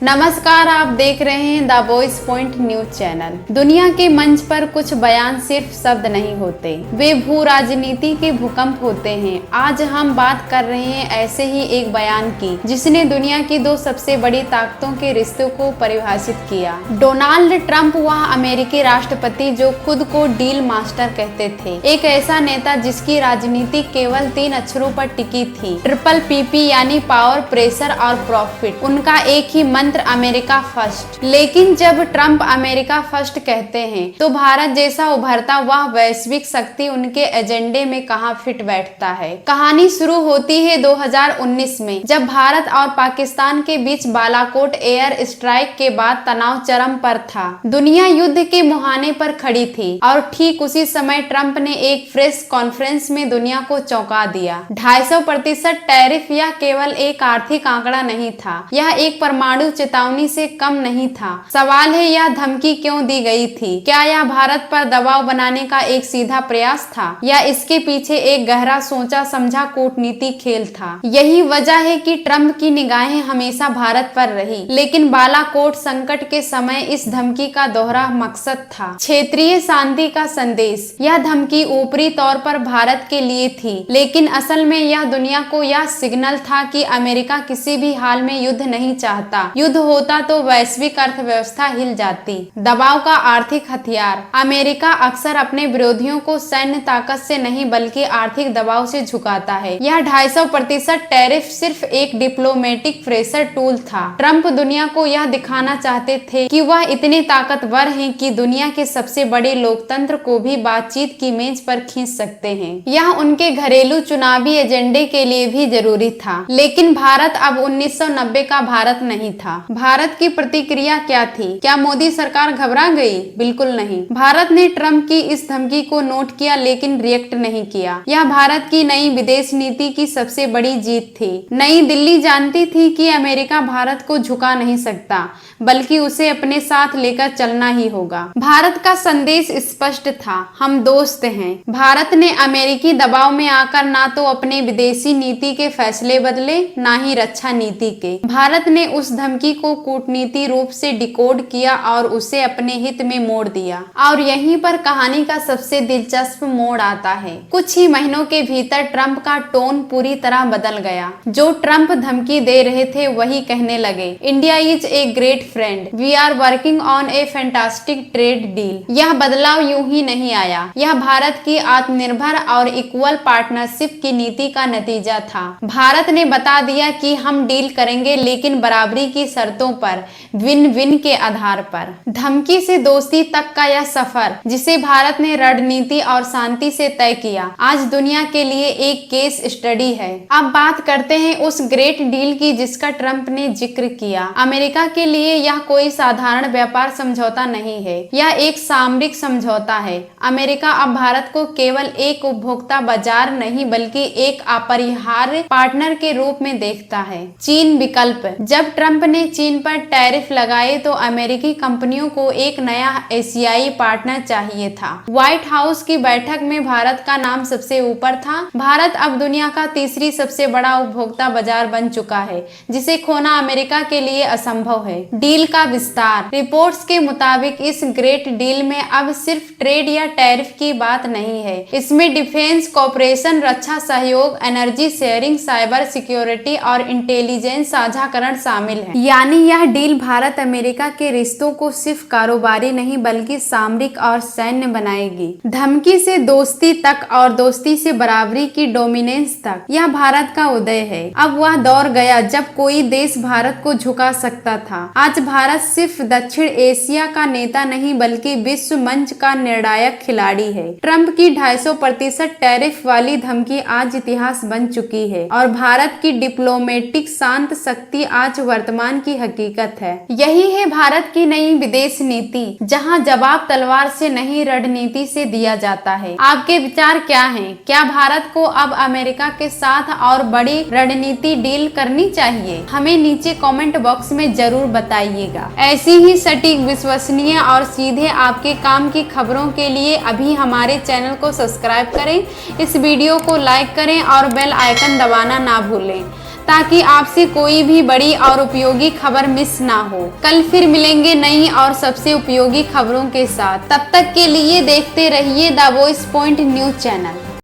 नमस्कार, आप देख रहे हैं the voice point news channel. दुनिया के मंच पर कुछ बयान सिर्फ शब्द नहीं होते, वे भू राजनीति के भूकंप होते हैं। आज हम बात कर रहे हैं ऐसे ही एक बयान की, जिसने दुनिया की दो सबसे बड़ी ताकतों के रिश्तों को परिभाषित किया। डोनाल्ड ट्रंप, वह अमेरिकी राष्ट्रपति जो खुद को डील मास्टर कहते थे, एक ऐसा नेता जिसकी राजनीति केवल 3 अक्षरों पर टिकी थी, ट्रिपल पीपी, यानी पावर, प्रेशर और प्रॉफिट। उनका एक ही मंत्र, अमेरिका फर्स्ट। लेकिन जब ट्रंप अमेरिका फर्स्ट कहते हैं तो भारत जैसा उभरता वह वैश्विक शक्ति उनके एजेंडे में कहां फिट बैठता है। कहानी शुरू होती है 2019 में, जब भारत और पाकिस्तान के बीच बालाकोट एयर स्ट्राइक के बाद तनाव चरम पर था। दुनिया युद्ध के मुहाने पर खड़ी थी और ठीक उसी समय ट्रंप ने एक प्रेस कॉन्फ्रेंस में दुनिया को चौंका दिया। 250% टैरिफ यह केवल एक आर्थिक आंकड़ा नहीं था, यह एक परमाणु चेतावनी से कम नहीं था। सवाल है, यह धमकी क्यों दी गई थी? क्या यह भारत पर दबाव बनाने का एक सीधा प्रयास था, या इसके पीछे एक गहरा सोचा समझा कूटनीतिक खेल था? यही वजह है कि ट्रंप की निगाहें हमेशा भारत पर रही, लेकिन बालाकोट संकट के समय इस धमकी का दोहरा मकसद था क्षेत्रीय शांति का संदेश। यह धमकी ऊपरी तौर पर भारत के लिए थी, लेकिन असल में यह दुनिया को यह सिग्नल था कि अमेरिका किसी भी हाल में युद्ध नहीं चाहता। युद्ध होता तो वैश्विक अर्थव्यवस्था हिल जाती। दबाव का आर्थिक हथियार। अमेरिका अक्सर अपने विरोधियों को सैन्य ताकत से नहीं बल्कि आर्थिक दबाव से झुकाता है। यह 250% टैरिफ सिर्फ एक डिप्लोमेटिक प्रेशर टूल था। ट्रंप दुनिया को यह दिखाना चाहते थे कि वह इतने ताकतवर हैं कि दुनिया के सबसे बड़े लोकतंत्र को भी बातचीत की मेज पर खींच सकते हैं। यह उनके घरेलू चुनावी एजेंडे के लिए भी जरूरी था। लेकिन भारत अब 1990 का भारत नहीं था। भारत की प्रतिक्रिया क्या थी? क्या मोदी सरकार घबरा गई? बिल्कुल नहीं। भारत ने ट्रंप की इस धमकी को नोट किया, लेकिन रिएक्ट नहीं किया। यह भारत की नई विदेश नीति की सबसे बड़ी जीत थी। नई दिल्ली जानती थी कि अमेरिका भारत को झुका नहीं सकता, बल्कि उसे अपने साथ लेकर चलना ही होगा। भारत का संदेश स्पष्ट था, हम दोस्त हैं। भारत ने अमेरिकी दबाव में आकर ना तो अपने विदेशी नीति के फैसले बदले, ना ही रक्षा नीति के। भारत ने उस धमकी को कूटनीति रूप से डिकोड किया और उसे अपने हित में मोड़ दिया। और यहीं पर कहानी का सबसे दिलचस्प मोड़ आता है। कुछ ही महीनों के भीतर ट्रंप का टोन पूरी तरह बदल गया। जो ट्रंप धमकी दे रहे थे वही कहने लगे, India is a great friend, we are working on a fantastic trade deal. यह बदलाव यूं ही नहीं आया, यह भारत की आत्मनिर्भर और इक्वल पार्टनरशिप की नीति का नतीजा था। भारत ने बता दिया कि हम डील करेंगे, लेकिन बराबरी की शर्तों पर, विन विन के आधार पर। धमकी से दोस्ती तक का यह सफर, जिसे भारत ने रणनीति और शांति से तय किया, आज दुनिया के लिए एक केस स्टडी है। अब बात करते हैं उस ग्रेट डील की जिसका ट्रंप ने जिक्र किया। अमेरिका के लिए यह कोई साधारण व्यापार समझौता नहीं है, यह एक सामरिक समझौता है। अमेरिका अब भारत को केवल एक उपभोक्ता बाजार नहीं बल्कि एक अपरिहार्य पार्टनर के रूप में देखता है। चीन विकल्प। जब ट्रंप ने चीन पर टैरिफ लगाए तो अमेरिकी कंपनियों को एक नया एशियाई पार्टनर चाहिए था। व्हाइट हाउस की बैठक में भारत का नाम सबसे ऊपर था। भारत अब दुनिया का तीसरी सबसे बड़ा उपभोक्ता बाजार बन चुका है, जिसे खोना अमेरिका के लिए असंभव है। डील का विस्तार। रिपोर्ट्स के मुताबिक इस ग्रेट डील में अब सिर्फ ट्रेड या टैरिफ की बात नहीं है, इसमें डिफेंस कॉपरेशन, रक्षा सहयोग, एनर्जी शेयरिंग, साइबर सिक्योरिटी और इंटेलिजेंस साझाकरण शामिल है। यानी यह डील भारत अमेरिका के रिश्तों को सिर्फ कारोबारी नहीं बल्कि सामरिक और सैन्य बनाएगी। धमकी से दोस्ती तक और दोस्ती से बराबरी की डोमिनेंस तक, यह भारत का उदय है। अब वह दौर गया जब कोई देश भारत को झुका सकता था। आज भारत सिर्फ दक्षिण एशिया का नेता नहीं बल्कि विश्व मंच का निर्णायक खिलाड़ी है। ट्रंप की 250% टैरिफ वाली धमकी आज इतिहास बन चुकी है और भारत की डिप्लोमेटिक शांत शक्ति आज वर्तमान की हकीकत है। यही है भारत की नई विदेश नीति, जहां जवाब तलवार से नहीं रणनीति से दिया जाता है। आपके विचार क्या हैं? क्या भारत को अब अमेरिका के साथ और बड़ी रणनीति डील करनी चाहिए? हमें नीचे कमेंट बॉक्स में जरूर बताइएगा। ऐसी ही सटीक, विश्वसनीय और सीधे आपके काम की खबरों के लिए अभी हमारे चैनल को सब्सक्राइब करें, इस वीडियो को लाइक करें और बेल आइकन दबाना ना भूलें, ताकि आपसे कोई भी बड़ी और उपयोगी खबर मिस ना हो। कल फिर मिलेंगे नई और सबसे उपयोगी खबरों के साथ। तब तक के लिए देखते रहिए the voice point news channel.